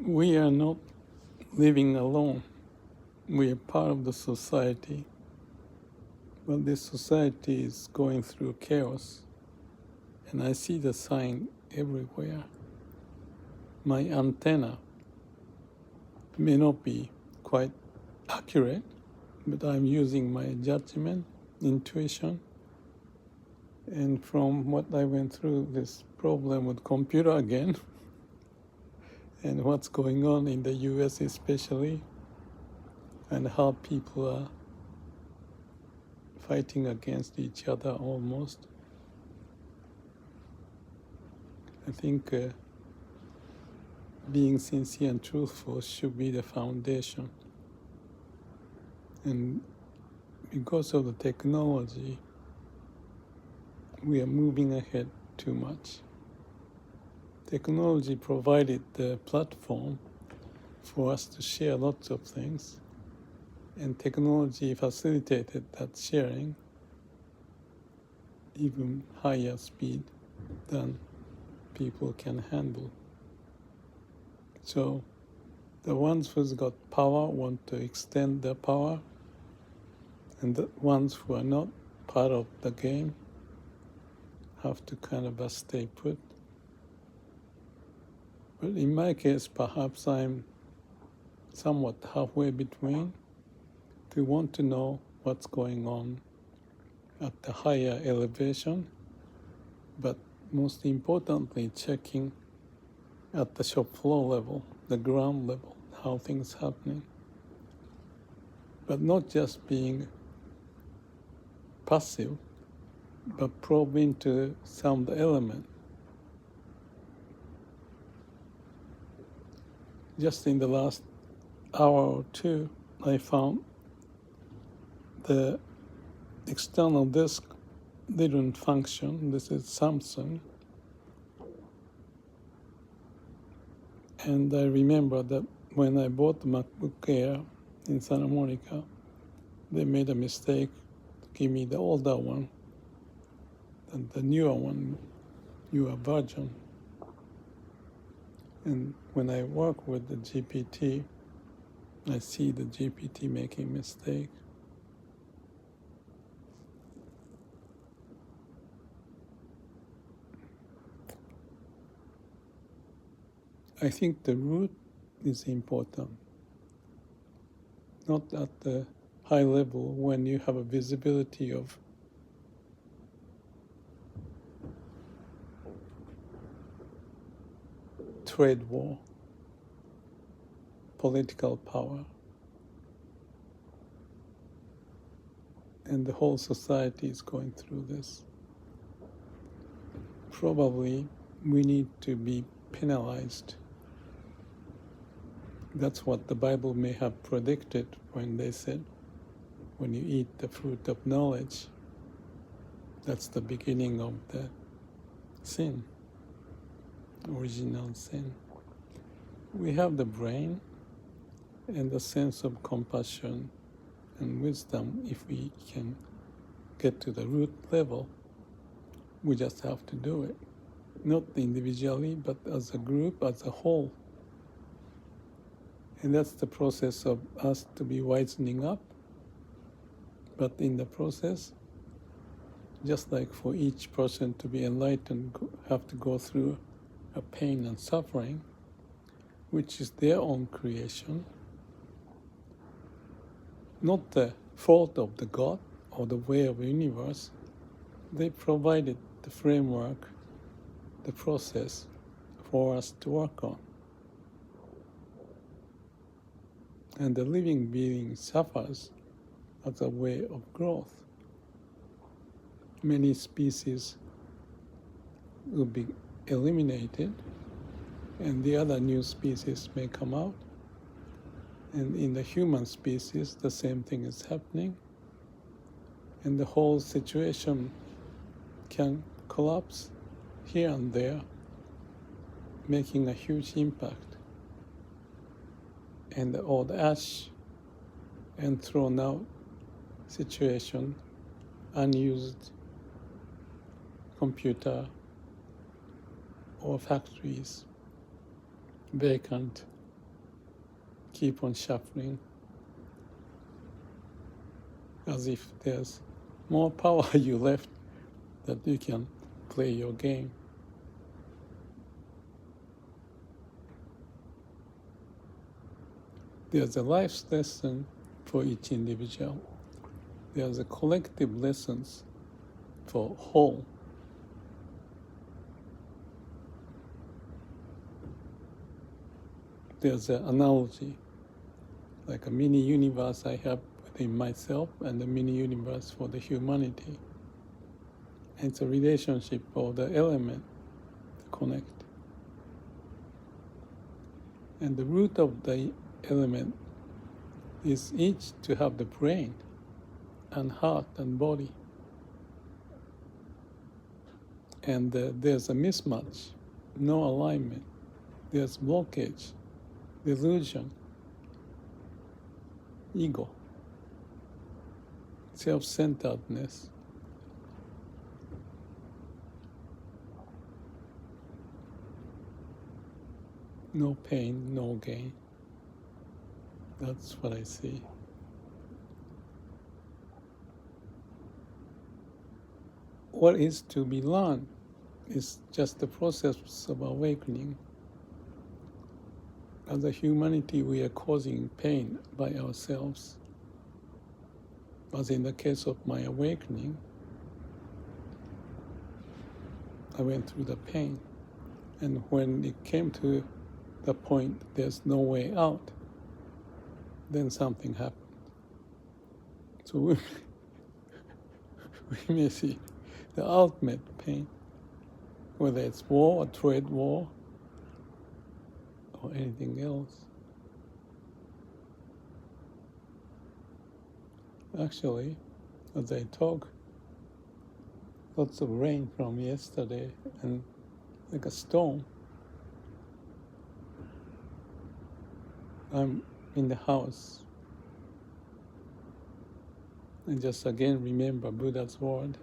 We are not living alone. We are part of the society. But this society is going through chaos, and I see the sign everywhere. My antenna may not be quite accurate, but I'm using my judgment, intuition, and from what I went through, this problem with computer again, and what's going on in the US especially, and how people are fighting against each other almost. I think being sincere and truthful should be the foundation. And because of the technology, we are moving ahead too much. Technology provided the platform for us to share lots of things, and technology facilitated that sharing even higher speed than people can handle. So the ones who's got power want to extend their power, and the ones who are not part of the game have to kind of stay put. But in my case, perhaps I'm somewhat halfway between, to want to know what's going on at the higher elevation, but most importantly, checking at the shop floor level, the ground level, how things happening. But not just being passive, but probe into sound element. Just in the last hour or two, I found the external disk didn't function. This is Samsung. And I remember that when I bought the MacBook Air in Santa Monica, they made a mistake to give me the older one and the newer one, newer version. And when I work with the GPT, I see the GPT making mistake. I think the root is important, not at the high level when you have a visibility of trade war, political power, and the whole society is going through this. Probably we need to be penalized. That's what the Bible may have predicted when they said, when you eat the fruit of knowledge, that's the beginning of the sin, original sin. We have the brain and the sense of compassion and wisdom. If we can get to the root level, we just have to do it. Not individually, but as a group, as a whole. And that's the process of us to be wisening up. But in the process, just like for each person to be enlightened, have to go through a pain and suffering, which is their own creation, not the fault of the God or the way of the universe. They provided the framework, the process for us to work on. And the living being suffers as a way of growth. Many species will be eliminated, and the other new species may come out. And in the human species, the same thing is happening. And the whole situation can collapse here and there, making a huge impact. And the old ash and thrown out situation, unused computer or factories, vacant keep on shuffling as if there's more power you left that you can play your game. There's a life lesson for each individual. There's a collective lessons for whole. There's an analogy, like a mini universe I have within myself and a mini universe for the humanity. And it's a relationship of the element to connect. And the root of the element is each to have the brain and heart and body. And there's a mismatch, no alignment. There's blockage, delusion, ego, self-centeredness. No pain, no gain. That's what I see. What is to be learned is just the process of awakening. As a humanity, we are causing pain by ourselves. As in the case of my awakening, I went through the pain. And when it came to the point there's no way out, then something happened. So we may see the ultimate pain, whether it's war or trade war or anything else. Actually, as I talk, lots of rain from yesterday and like a storm. I'm in the house and just again remember Buddha's word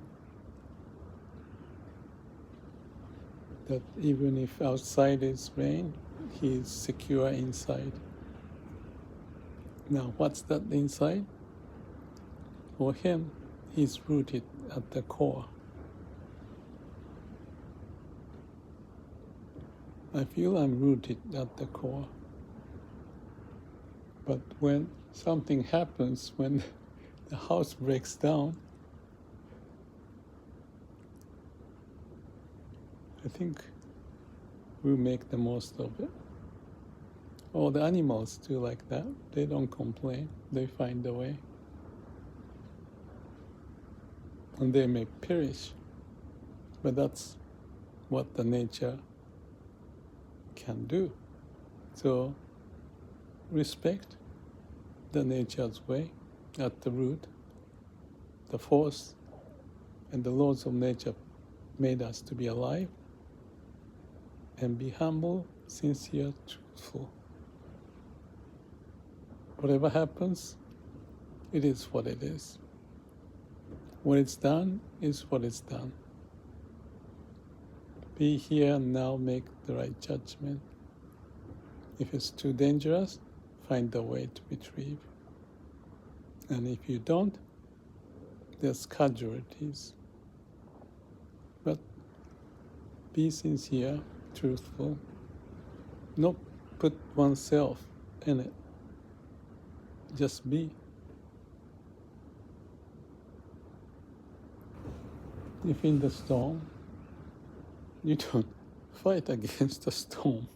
that even if outside is rain, he is secure inside. Now, what's that inside? For him, he's rooted at the core. I feel I'm rooted at the core. But when something happens, when the house breaks down, I think we'll make the most of it. All the animals do like that. They don't complain. They find a way. And they may perish. But that's what the nature can do. So respect the nature's way at the root. The force and the laws of nature made us to be alive. And be humble, sincere, truthful. Whatever happens, it is what it is. When it's done is what it's done. Be here and now, make the right judgment. If it's too dangerous, find a way to retrieve. And if you don't, there's casualties. But be sincere, truthful. Not put oneself in it. Just be. If in the storm, you don't fight against the storm.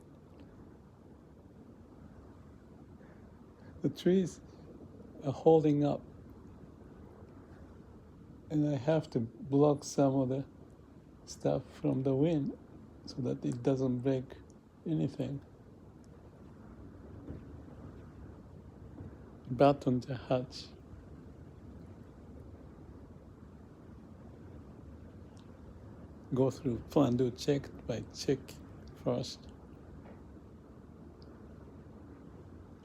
The trees are holding up, and I have to block some of the stuff from the wind so that it doesn't break anything. Baton Jahaj. Go through plan, do check by check first.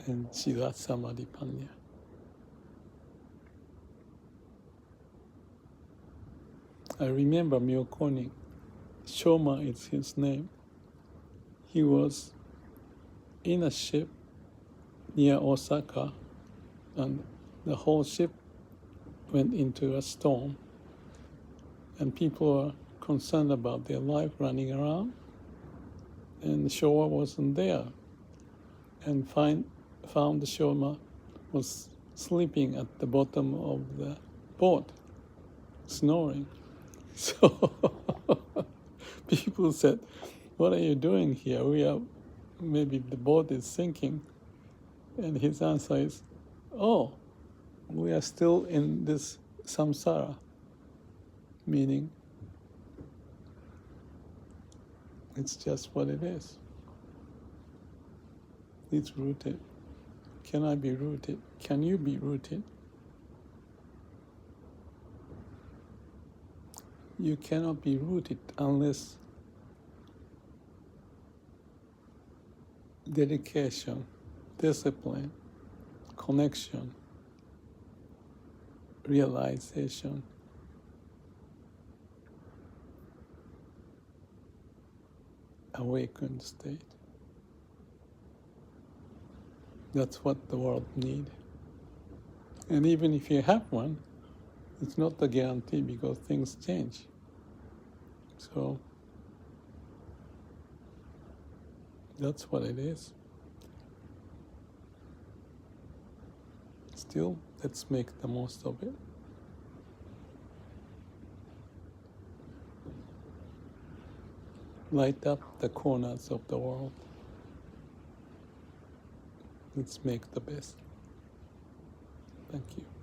And Shiva Samadhi Panya. I remember Myokoning. Shoma is his name. He was in a ship near Osaka, and the whole ship went into a storm, and people were concerned about their life running around, and the shore wasn't there, and found the shore was sleeping at the bottom of the boat, snoring. So people said, "What are you doing here? Maybe the boat is sinking." And his answer is, "Oh, we are still in this samsara," meaning it's just what it is. It's rooted. Can I be rooted? Can you be rooted? You cannot be rooted unless dedication, discipline, connection, realization, awakened state. That's what the world needs. And even if you have one, it's not a guarantee because things change. So that's what it is. Still, let's make the most of it. Light up the corners of the world. Let's make the best. Thank you.